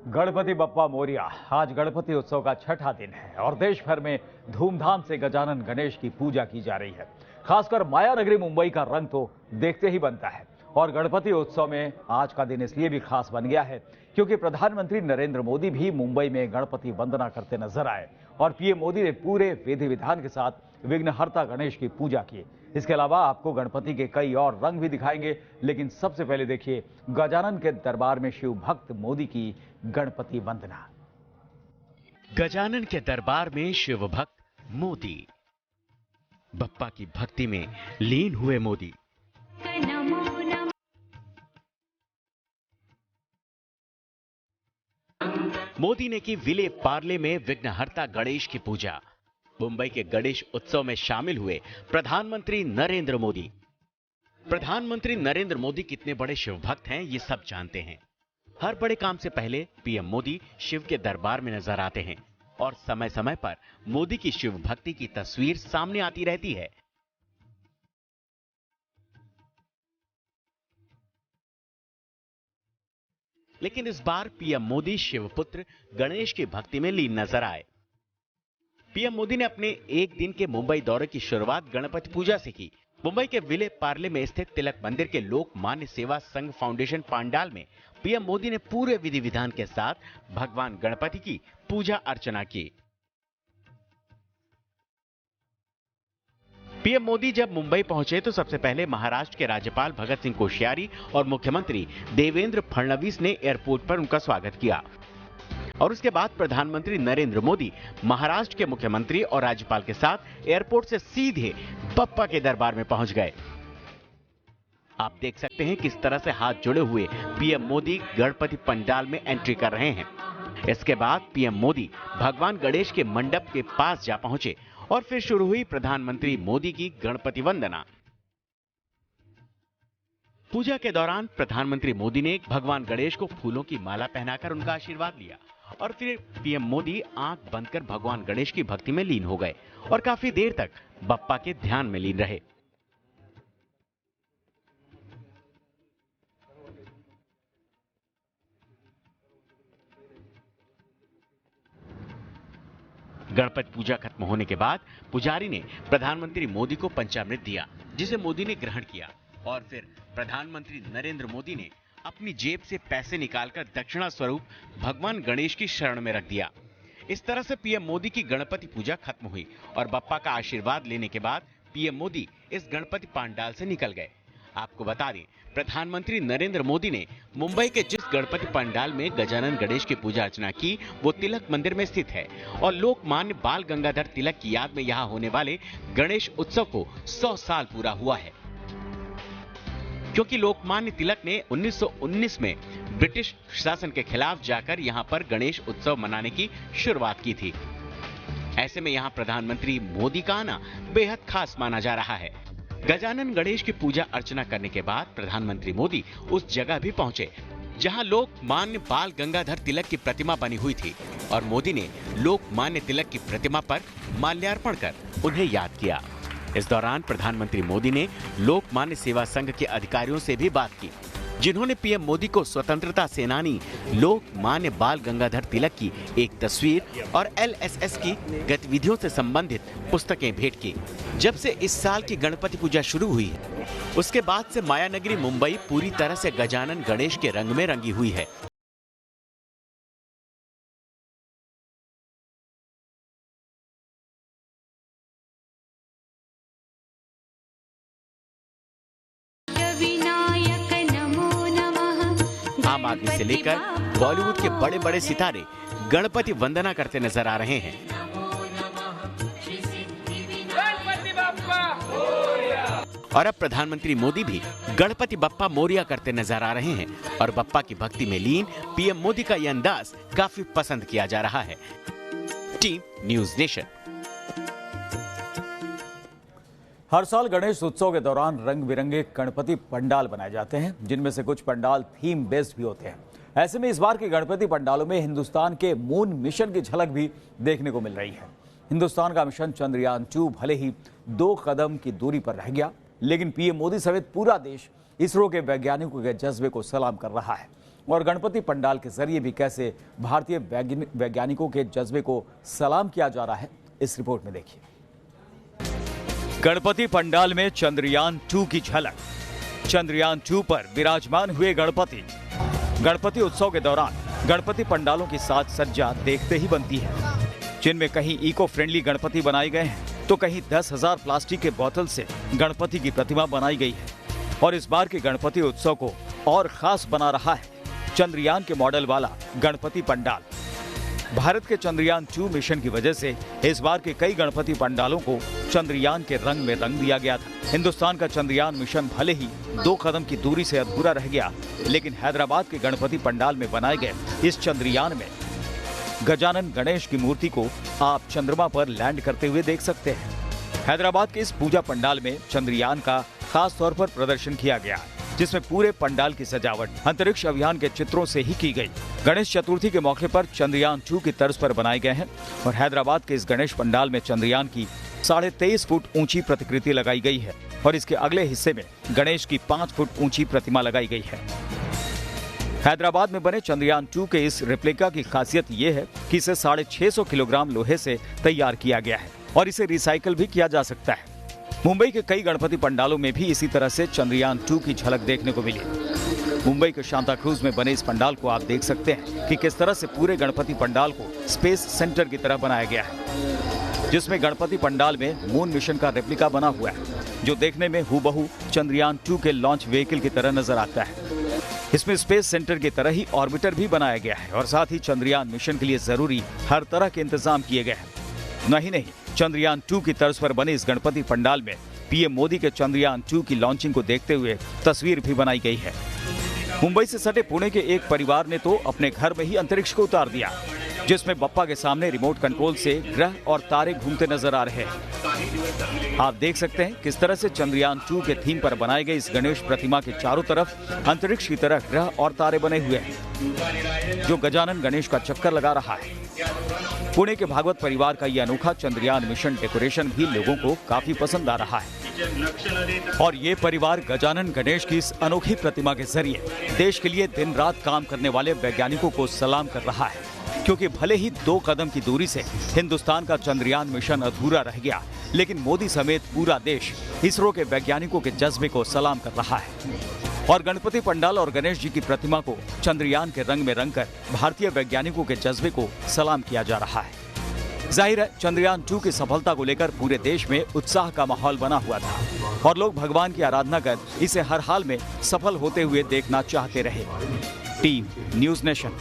गणपति बप्पा मोरिया। आज गणपति उत्सव का छठा दिन है और देश भर में धूमधाम से गजानन गणेश की पूजा की जा रही है। खासकर माया नगरी मुंबई का रंग तो देखते ही बनता है। और गणपति उत्सव में आज का दिन इसलिए भी खास बन गया है क्योंकि प्रधानमंत्री नरेंद्र मोदी भी मुंबई में गणपति वंदना करते नजर आए और पीएम मोदी ने पूरे विधि विधान के साथ विघ्नहर्ता गणेश की पूजा की। इसके अलावा आपको गणपति के कई और रंग भी दिखाएंगे, लेकिन सबसे पहले देखिए गजानन के दरबार में शिव भक्त मोदी की गणपति वंदना। गजानन के दरबार में शिव भक्त मोदी, बप्पा की भक्ति में लीन हुए मोदी। मोदी ने की विले पार्ले में विघ्नहर्ता गणेश की पूजा। मुंबई के गणेश उत्सव में शामिल हुए प्रधानमंत्री नरेंद्र मोदी। प्रधानमंत्री नरेंद्र मोदी कितने बड़े शिव भक्त हैं ये सब जानते हैं। हर बड़े काम से पहले पीएम मोदी शिव के दरबार में नजर आते हैं और समय समय पर मोदी की शिव भक्ति की तस्वीर सामने आती रहती है। लेकिन इस बार पीएम मोदी शिवपुत्र गणेश की भक्ति में लीन नजर आए। पीएम मोदी ने अपने एक दिन के मुंबई दौरे की शुरुआत गणपति पूजा से की। मुंबई के विले पार्ले में स्थित तिलक मंदिर के लोकमान्य सेवा संघ फाउंडेशन पंडाल में पीएम मोदी ने पूरे विधि विधान के साथ भगवान गणपति की पूजा अर्चना की। पीएम मोदी जब मुंबई पहुंचे तो सबसे पहले महाराष्ट्र के राज्यपाल भगत सिंह कोश्यारी और मुख्यमंत्री देवेंद्र फडणवीस ने एयरपोर्ट पर उनका स्वागत किया और उसके बाद प्रधानमंत्री नरेंद्र मोदी महाराष्ट्र के मुख्यमंत्री और राज्यपाल के साथ एयरपोर्ट से सीधे बप्पा के दरबार में पहुंच गए। आप देख सकते हैं किस तरह से हाथ जुड़े हुए पीएम मोदी गणपति पंडाल में एंट्री कर रहे हैं। इसके बाद पीएम मोदी भगवान गणेश के मंडप के पास जा पहुंचे और फिर शुरू हुई प्रधानमंत्री मोदी की गणपति वंदना। पूजा के दौरान प्रधानमंत्री मोदी ने भगवान गणेश को फूलों की माला पहनाकर उनका आशीर्वाद लिया और फिर पीएम मोदी आंख बंद कर भगवान गणेश की भक्ति में लीन हो गए और काफी देर तक बप्पा के ध्यान में लीन रहे। गणपति पूजा खत्म होने के बाद पुजारी ने प्रधानमंत्री मोदी को पंचामृत दिया, जिसे मोदी ने ग्रहण किया और फिर प्रधानमंत्री नरेंद्र मोदी ने अपनी जेब से पैसे निकालकर दक्षिणा स्वरूप भगवान गणेश की शरण में रख दिया। इस तरह से पीएम मोदी की गणपति पूजा खत्म हुई और बप्पा का आशीर्वाद लेने के बाद पीएम मोदी इस गणपति पंडाल से निकल गए। आपको बता दें, प्रधानमंत्री नरेंद्र मोदी ने मुंबई के जिस गणपति पंडाल में गजानन गणेश की पूजा अर्चना की वो तिलक मंदिर में स्थित है और लोकमान्य बाल गंगाधर तिलक की याद में यहां होने वाले गणेश उत्सव को 100 साल पूरा हुआ है, क्योंकि लोकमान्य तिलक ने 1919 में ब्रिटिश शासन के खिलाफ जाकर यहां पर गणेश उत्सव मनाने की शुरुआत की थी। ऐसे में यहां प्रधानमंत्री मोदी का आना बेहद खास माना जा रहा है। गजानन गणेश की पूजा अर्चना करने के बाद प्रधानमंत्री मोदी उस जगह भी पहुंचे जहां लोकमान्य बाल गंगाधर तिलक की प्रतिमा बनी हुई थी और मोदी ने लोकमान्य तिलक की प्रतिमा पर माल्यार्पण कर उन्हें याद किया। इस दौरान प्रधानमंत्री मोदी ने लोकमान्य सेवा संघ के अधिकारियों से भी बात की, जिन्होंने पीएम मोदी को स्वतंत्रता सेनानी लोकमान्य बाल गंगाधर तिलक की एक तस्वीर और एलएसएस की गतिविधियों से संबंधित पुस्तकें भेंट की। जब से इस साल की गणपति पूजा शुरू हुई है, उसके बाद से माया नगरी मुंबई पूरी तरह से गजानन गणेश के रंग में रंगी हुई है। आम आदमी से लेकर बॉलीवुड के बड़े बड़े सितारे गणपति वंदना करते नजर आ रहे हैं। और अब प्रधानमंत्री मोदी भी गणपति बप्पा मोरिया करते नजर आ रहे हैं और बप्पा की भक्ति में लीन पीएम मोदी का यह अंदाज काफी पसंद किया जा रहा है। Team news nation. हर साल गणेश उत्सव के दौरान रंग बिरंगे गणपति पंडाल बनाए जाते हैं, जिनमें से कुछ पंडाल थीम बेस्ड भी होते हैं। ऐसे में इस बार के गणपति पंडालों में हिंदुस्तान के मून मिशन की झलक भी देखने को मिल रही है। हिंदुस्तान का मिशन चंद्रयान 2 भले ही 2 कदम की दूरी पर रह गया, लेकिन पीएम मोदी समेत पूरा देश इसरो के वैज्ञानिकों के जज्बे को सलाम कर रहा है। और गणपति पंडाल के जरिए भी कैसे भारतीय वैज्ञानिकों के जज्बे को सलाम किया जा रहा है, इस रिपोर्ट में देखिए। गणपति पंडाल में चंद्रयान 2 की झलक। चंद्रयान 2 पर विराजमान हुए गणपति। गणपति उत्सव के दौरान गणपति पंडालों की साज सज्जा देखते ही बनती है, जिनमें कहीं इको फ्रेंडली गणपति बनाए गए हैं तो कहीं 10,000 प्लास्टिक के बोतल से गणपति की प्रतिमा बनाई गई है। और इस बार के गणपति उत्सव को और खास बना रहा है चंद्रयान के मॉडल वाला गणपति पंडाल। भारत के चंद्रयान 2 मिशन की वजह से इस बार के कई गणपति पंडालों को चंद्रयान के रंग में रंग दिया गया था। हिंदुस्तान का चंद्रयान मिशन भले ही 2 कदम की दूरी से अधूरा रह गया, लेकिन हैदराबाद के गणपति पंडाल में बनाए गए इस चंद्रयान में गजानन गणेश की मूर्ति को आप चंद्रमा पर लैंड करते हुए देख सकते हैं। हैदराबाद के इस पूजा पंडाल में चंद्रयान का खास तौर पर प्रदर्शन किया गया, जिसमें पूरे पंडाल की सजावट अंतरिक्ष अभियान के चित्रों से ही की गई। गणेश चतुर्थी के मौके पर चंद्रयान 2 की तर्ज पर बनाए गए हैं और हैदराबाद के इस गणेश पंडाल में चंद्रयान की 23.5 फुट ऊंची प्रतिकृति लगाई गई है और इसके अगले हिस्से में गणेश की 5 फुट ऊंची प्रतिमा लगाई गई है। हैदराबाद में बने चंद्रयान 2 के इस रेप्लिका की खासियत ये है कि इसे 650 किलोग्राम लोहे से तैयार किया गया है और इसे रिसाइकल भी किया जा सकता है। मुंबई के कई गणपति पंडालों में भी इसी तरह से चंद्रयान 2 की झलक देखने को मिली। मुंबई के सांता क्रूज में बने इस पंडाल को आप देख सकते हैं कि किस तरह से पूरे गणपति पंडाल को स्पेस सेंटर की तरह बनाया गया है, जिसमें गणपति पंडाल में मून मिशन का रेप्लिका बना हुआ है, जो देखने में हूबहू चंद्रयान 2 के लॉन्च व्हीकल की तरह नजर आता है। इसमें स्पेस सेंटर की तरह ही ऑर्बिटर भी बनाया गया है और साथ ही चंद्रयान मिशन के लिए जरूरी हर तरह के इंतजाम किए गए हैं। नहीं, चंद्रयान 2 की तर्ज पर बने इस गणपति पंडाल में पीएम मोदी के चंद्रयान 2 की लॉन्चिंग को देखते हुए तस्वीर भी बनाई गई है। मुंबई से सटे पुणे के एक परिवार ने तो अपने घर में ही अंतरिक्ष को उतार दिया, जिसमें बप्पा के सामने रिमोट कंट्रोल से ग्रह और तारे घूमते नजर आ रहे हैं। आप देख सकते हैं किस तरह से चंद्रयान 2 के थीम पर बनाए गए इस गणेश प्रतिमा के चारों तरफ अंतरिक्ष की तरह ग्रह और तारे बने हुए हैं, जो गजानन गणेश का चक्कर लगा रहा है। पुणे के भागवत परिवार का यह अनोखा चंद्रयान मिशन डेकोरेशन भी लोगों को काफी पसंद आ रहा है और ये परिवार गजानन गणेश की इस अनोखी प्रतिमा के जरिए देश के लिए दिन रात काम करने वाले वैज्ञानिकों को सलाम कर रहा है, क्योंकि भले ही 2 कदम की दूरी से हिंदुस्तान का चंद्रयान मिशन अधूरा रह गया, लेकिन मोदी समेत पूरा देश इसरो के वैज्ञानिकों के जज्बे को सलाम कर रहा है और गणपति पंडाल और गणेश जी की प्रतिमा को चंद्रयान के रंग में रंगकर भारतीय वैज्ञानिकों के जज्बे को सलाम किया जा रहा है। जाहिर है चंद्रयान 2 की सफलता को लेकर पूरे देश में उत्साह का माहौल बना हुआ था और लोग भगवान की आराधना कर इसे हर हाल में सफल होते हुए देखना चाहते रहे। Team news nation.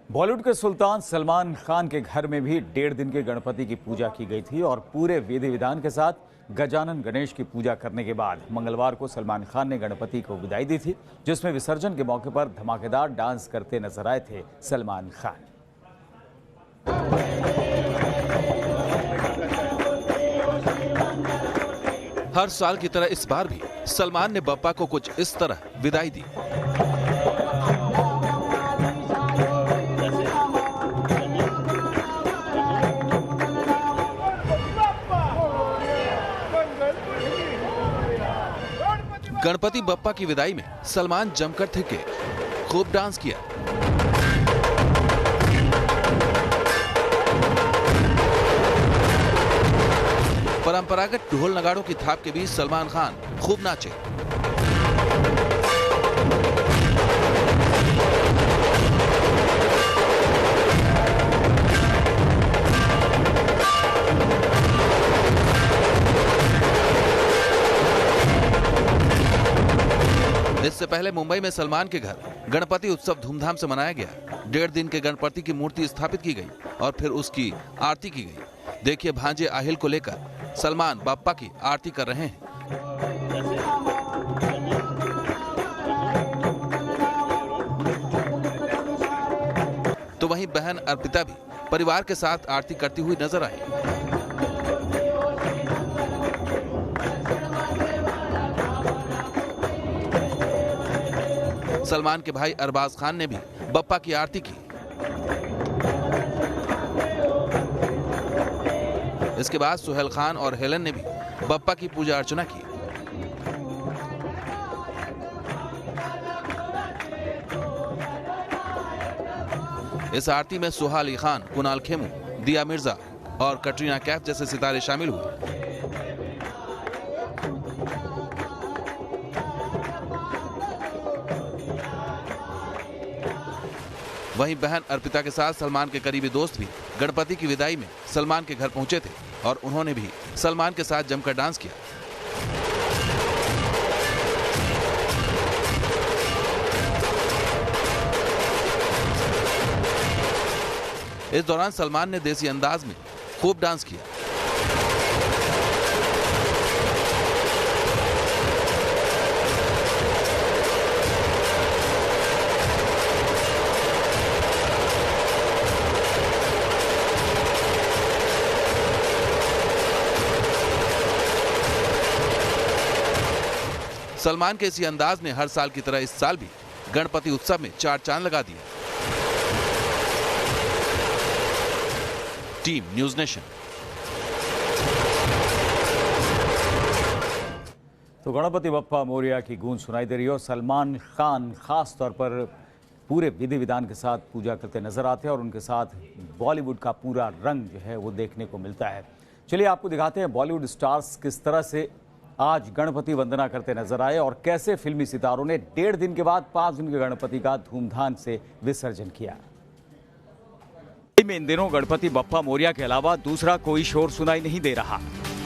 बॉलीवुड के सुल्तान सलमान खान के घर में भी 1.5 दिन के गणपति की पूजा की गई थी और पूरे विधि विधान के साथ गजानन गणेश की पूजा करने के बाद मंगलवार को सलमान खान ने गणपति को विदाई दी थी, जिसमें विसर्जन के मौके पर धमाकेदार डांस करते नजर आए थे सलमान खान। हर साल की तरह इस बार भी सलमान ने बप्पा को कुछ इस तरह विदाई दी। गणपति बप्पा की विदाई में सलमान जमकर थिरके, खूब डांस किया। परंपरागत ढोल नगाड़ों की थाप के बीच सलमान खान खूब नाचे। इससे पहले मुंबई में सलमान के घर गणपति उत्सव धूमधाम से मनाया गया। 1.5 दिन के गणपति की मूर्ति स्थापित की गई और फिर उसकी आरती की गई। देखिए भांजे आहिल को लेकर सलमान बप्पा की आरती कर रहे हैं। तो वहीं बहन अर्पिता भी परिवार के साथ आरती करती हुई नजर आई। सलमान के भाई अरबाज खान ने भी बप्पा की आरती की। इसके बाद सुहेल खान और हेलन ने भी बप्पा की पूजा अर्चना की। इस आरती में सुहा अली खान, कुणाल खेमू, दिया मिर्जा और कटरीना कैफ जैसे सितारे शामिल हुए। वहीं बहन अर्पिता के साथ सलमान के करीबी दोस्त भी गणपति की विदाई में सलमान के घर पहुंचे थे और उन्होंने भी सलमान के साथ जमकर डांस किया। इस दौरान सलमान ने देसी अंदाज में खूब डांस किया। सलमान के इसी अंदाज ने हर साल की तरह इस साल भी गणपति उत्सव में चार चांद लगा दिया। Team news nation. तो गणपति बप्पा मोरिया की गूंज सुनाई दे रही है और सलमान खान खास तौर पर पूरे विधि विधान के साथ पूजा करते नजर आते हैं और उनके साथ बॉलीवुड का पूरा रंग जो है वो देखने को मिलता है। चलिए आपको दिखाते हैं बॉलीवुड स्टार्स किस तरह से आज गणपति वंदना करते नजर आए और कैसे फिल्मी सितारों ने 1.5 दिन के बाद 5 दिन के गणपति का धूमधाम से विसर्जन किया। इन दिनों गणपति बप्पा मोरिया के अलावा दूसरा कोई शोर सुनाई नहीं दे रहा।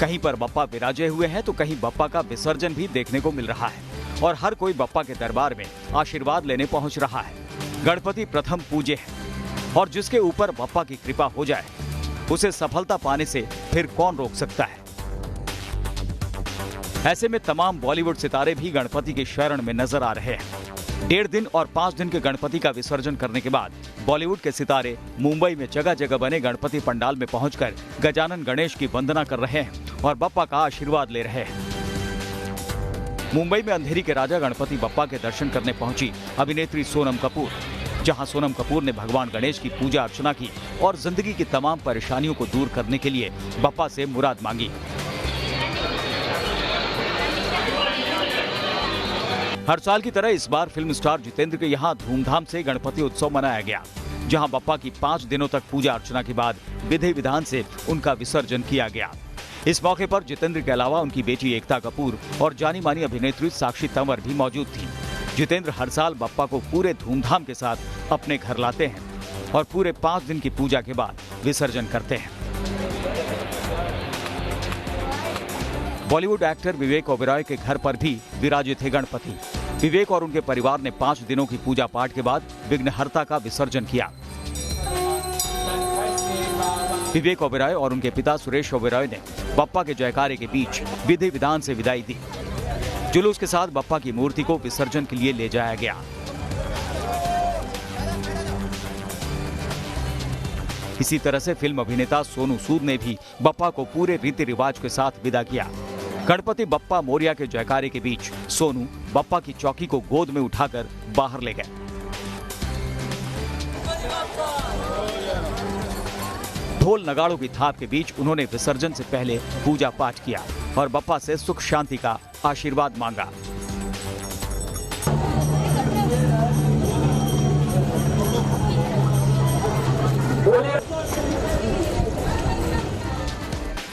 कहीं पर बप्पा विराजे हुए हैं तो कहीं बप्पा का विसर्जन भी देखने को मिल रहा है और हर कोई बप्पा के दरबार में आशीर्वाद लेने पहुंच रहा है। गणपति प्रथम पूज्य है और जिसके ऊपर बप्पा की कृपा हो जाए उसे सफलता पाने से फिर कौन रोक सकता है। ऐसे में तमाम बॉलीवुड सितारे भी गणपति के शरण में नजर आ रहे हैं। 1.5 दिन और 5 दिन के गणपति का विसर्जन करने के बाद बॉलीवुड के सितारे मुंबई में जगह जगह बने गणपति पंडाल में पहुंचकर गजानन गणेश की वंदना कर रहे हैं और बप्पा का आशीर्वाद ले रहे हैं। मुंबई में अंधेरी के राजा गणपति बप्पा के दर्शन करने पहुंची अभिनेत्री सोनम कपूर, जहां सोनम कपूर ने भगवान गणेश की पूजा अर्चना की और जिंदगी की तमाम परेशानियों को दूर करने के लिए बप्पा से मुराद मांगी। हर साल की तरह इस बार फिल्म स्टार जितेंद्र के यहाँ धूमधाम से गणपति उत्सव मनाया गया, जहां बप्पा की 5 दिनों तक पूजा अर्चना के बाद विधि विधान से उनका विसर्जन किया गया। इस मौके पर जितेंद्र के अलावा उनकी बेटी एकता कपूर और जानी मानी अभिनेत्री साक्षी तंवर भी मौजूद थी। जितेंद्र हर साल बप्पा को पूरे धूमधाम के साथ अपने घर लाते हैं और पूरे 5 दिन की पूजा के बाद विसर्जन करते हैं। बॉलीवुड एक्टर विवेक ओबेरॉय के घर पर भी विराजित थे गणपति। विवेक और उनके परिवार ने 5 दिनों की पूजा पाठ के बाद विघ्नहर्ता का विसर्जन किया। विवेक ओबेरॉय और उनके पिता सुरेश ओबेरॉय ने बप्पा के जयकारे के बीच विधि विधान से विदाई दी। जुलूस के साथ बप्पा की मूर्ति को विसर्जन के लिए ले जाया गया। इसी तरह से फिल्म अभिनेता सोनू सूद ने भी बप्पा को पूरे रीति रिवाज के साथ विदा किया। गणपति बप्पा मोरिया के जयकारे के बीच सोनू बप्पा की चौकी को गोद में उठाकर बाहर ले गए। ढोल नगाड़ों की थाप के बीच उन्होंने विसर्जन से पहले पूजा पाठ किया और बप्पा से सुख शांति का आशीर्वाद मांगा।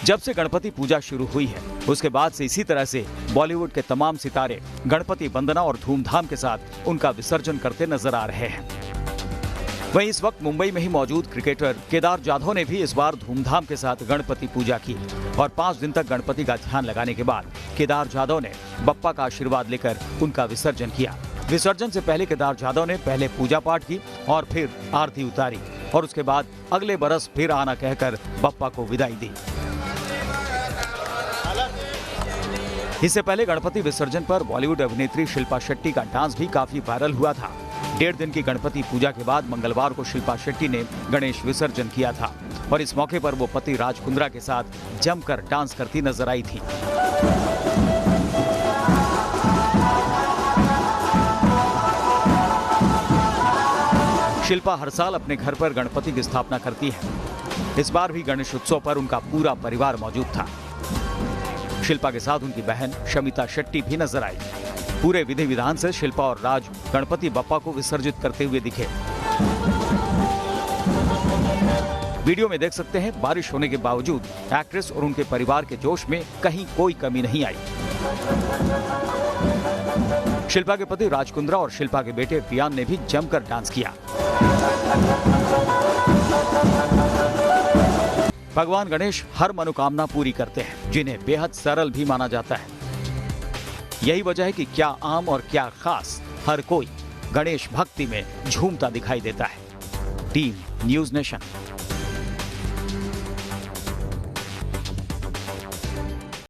जब से गणपति पूजा शुरू हुई है उसके बाद से इसी तरह से बॉलीवुड के तमाम सितारे गणपति वंदना और धूमधाम के साथ उनका विसर्जन करते नजर आ रहे हैं। वहीं इस वक्त मुंबई में ही मौजूद क्रिकेटर केदार जाधव ने भी इस बार धूमधाम के साथ गणपति पूजा की और 5 दिन तक गणपति का ध्यान लगाने के बाद केदार जाधव ने बप्पा का आशीर्वाद लेकर उनका विसर्जन किया। विसर्जन से पहले केदार जाधव ने पहले पूजा पाठ की और फिर आरती उतारी और उसके बाद अगले बरस फिर आना कहकर बप्पा को विदाई दी। इससे पहले गणपति विसर्जन पर बॉलीवुड अभिनेत्री शिल्पा शेट्टी का डांस भी काफी वायरल हुआ था। 1.5 दिन की गणपति पूजा के बाद मंगलवार को शिल्पा शेट्टी ने गणेश विसर्जन किया था और इस मौके पर वो पति राज कुंद्रा के साथ जमकर डांस करती नजर आई थी। शिल्पा हर साल अपने घर पर गणपति की स्थापना करती है। इस बार भी गणेश उत्सव पर उनका पूरा परिवार मौजूद था। शिल्पा के साथ उनकी बहन शमिता शेट्टी भी नजर आई। पूरे विधि विधान से शिल्पा और राज गणपति बप्पा को विसर्जित करते हुए दिखे। वीडियो में देख सकते हैं बारिश होने के बावजूद एक्ट्रेस और उनके परिवार के जोश में कहीं कोई कमी नहीं आई। शिल्पा के पति राज कुंद्रा और शिल्पा के बेटे पियान ने भी जमकर डांस किया। भगवान गणेश हर मनोकामना पूरी करते हैं, जिन्हें बेहद सरल भी माना जाता है। यही वजह है कि क्या आम और क्या खास, हर कोई गणेश भक्ति में झूमता दिखाई देता है। Team news nation.